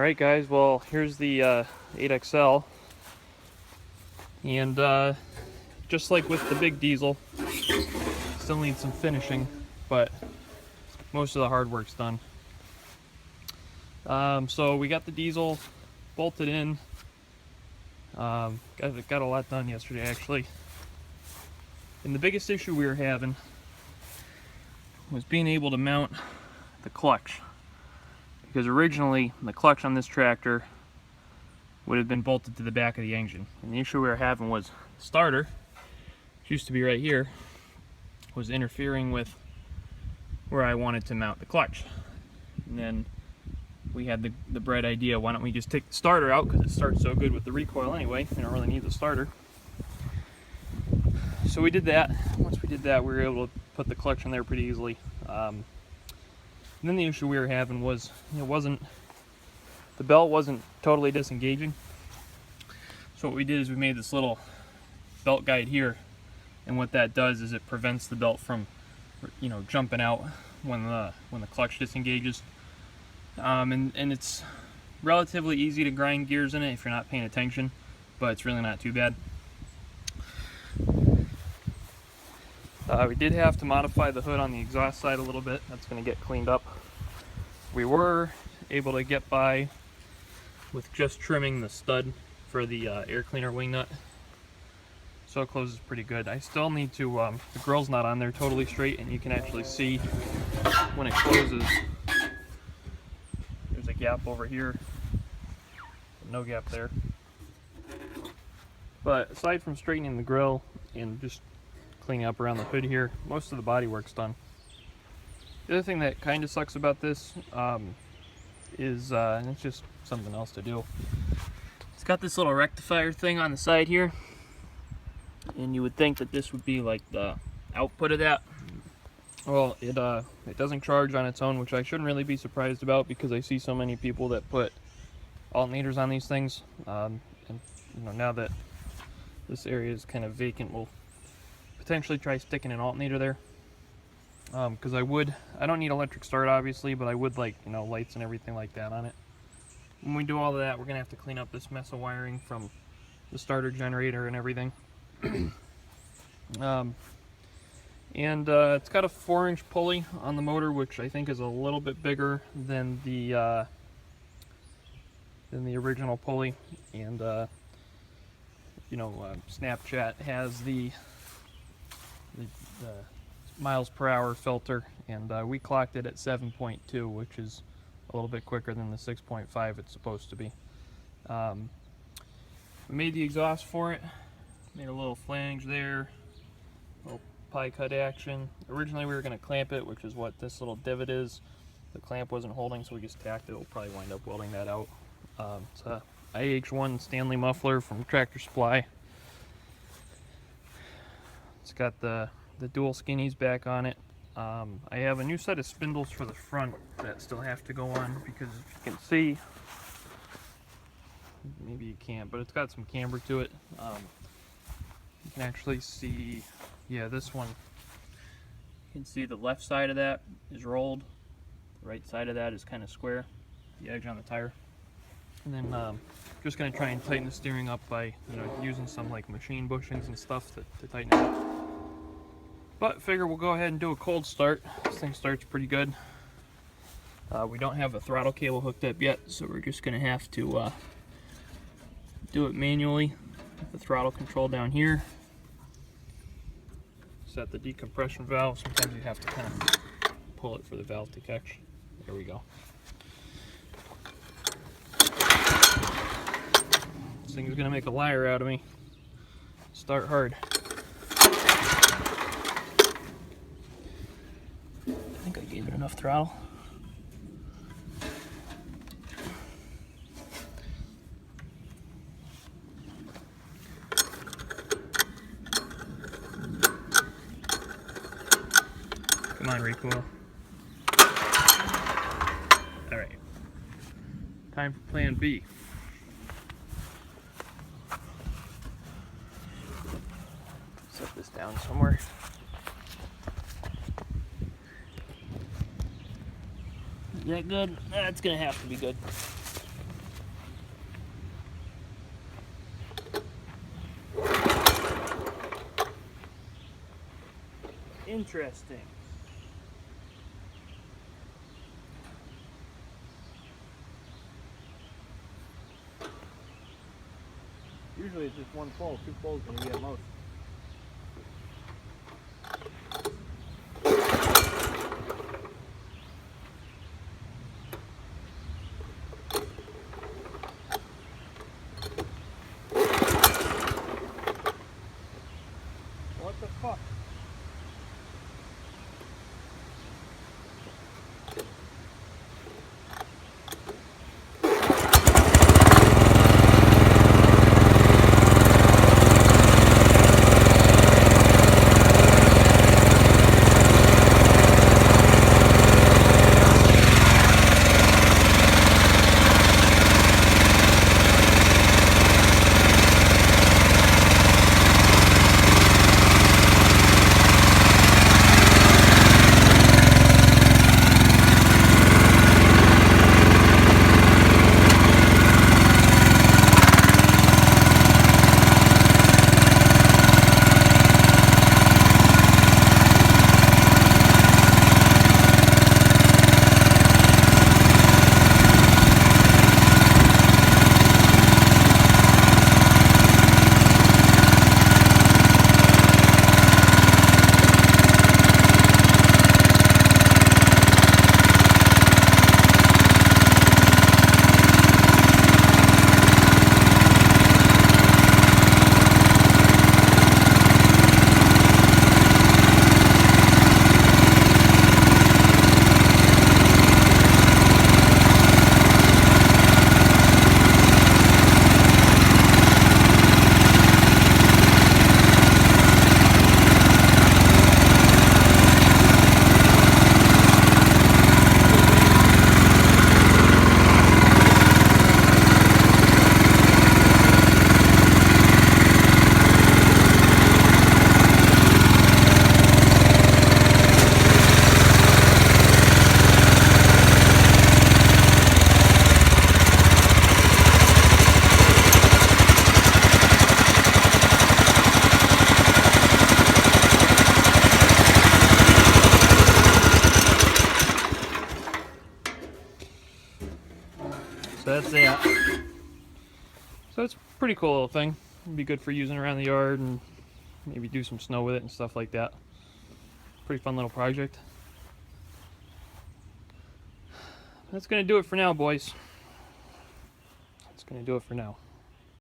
Alright guys, well here's the 8XL, and just like with the big diesel, still needs some finishing, but most of the hard work's done. So we got the diesel bolted in, got a lot done yesterday actually, and the biggest issue we were having was being able to mount the clutch. Because originally the clutch on this tractor would have been bolted to the back of the engine, and the issue we were having was the starter, which used to be right here, was interfering with where I wanted to mount the clutch. And then we had the bright idea, why don't we just take the starter out, because it starts so good with the recoil anyway, we don't really need the starter. So we did that. Once we did that, we were able to put the clutch in there pretty easily. And then the issue we were having was the belt wasn't totally disengaging. So what we did is we made this little belt guide here, and what that does is it prevents the belt from, jumping out when the clutch disengages. And it's relatively easy to grind gears in it if you're not paying attention, but it's really not too bad. We did have to modify the hood on the exhaust side a little bit. That's going to get cleaned up. We were able to get by with just trimming the stud for the air cleaner wing nut. So it closes pretty good. I still need to, the grill's not on there totally straight, and you can actually see when it closes, there's a gap over here, no gap there. But aside from straightening the grill and just cleaning up around the hood here, most of the body work's done. The other thing that kind of sucks about this is, and it's just something else to do, it's got this little rectifier thing on the side here, and you would think that this would be like the output of that. Well, it doesn't charge on its own, which I shouldn't really be surprised about, because I see so many people that put alternators on these things, and now that this area is kind of vacant, we'll potentially try sticking an alternator there, because I don't need electric start obviously, but I would like lights and everything like that on it. When we do all of that, we're gonna have to clean up this mess of wiring from the starter generator and everything. It's got a 4-inch pulley on the motor, which I think is a little bit bigger than the original pulley, and Snapchat has the miles per hour filter, and we clocked it at 7.2, which is a little bit quicker than the 6.5 it's supposed to be. We made the exhaust for it, made a little flange there, little pie cut action. Originally we were going to clamp it, which is what this little divot is. The clamp wasn't holding, so we just tacked it. We'll probably wind up welding that out. It's a IH1 Stanley muffler from Tractor Supply. It's got the dual skinnies back on it. I have a new set of spindles for the front that still have to go on, because if you can see, maybe you can't, but it's got some camber to it. You can actually see, yeah, this one, you can see the left side of that is rolled, the right side of that is kind of square, the edge on the tire. And then just going to try and tighten the steering up by using some like machine bushings and stuff to tighten it up. But figure we'll go ahead and do a cold start. This thing starts pretty good. We don't have a throttle cable hooked up yet, so we're just going to have to do it manually with the throttle control down here. Set the decompression valve. Sometimes you have to kind of pull it for the valve to catch. There we go. This thing is going to make a liar out of me. Start hard. I think I gave it enough throttle. Come on, recoil. All right. Time for plan B. Set this down somewhere. Is that good? That's gonna have to be good. Interesting. Usually it's just one pole, 2 poles when you get most. What the fuck? So that's that. So it's a pretty cool little thing. It'd be good for using around the yard and maybe do some snow with it and stuff like that. Pretty fun little project. That's gonna do it for now, boys. That's gonna do it for now.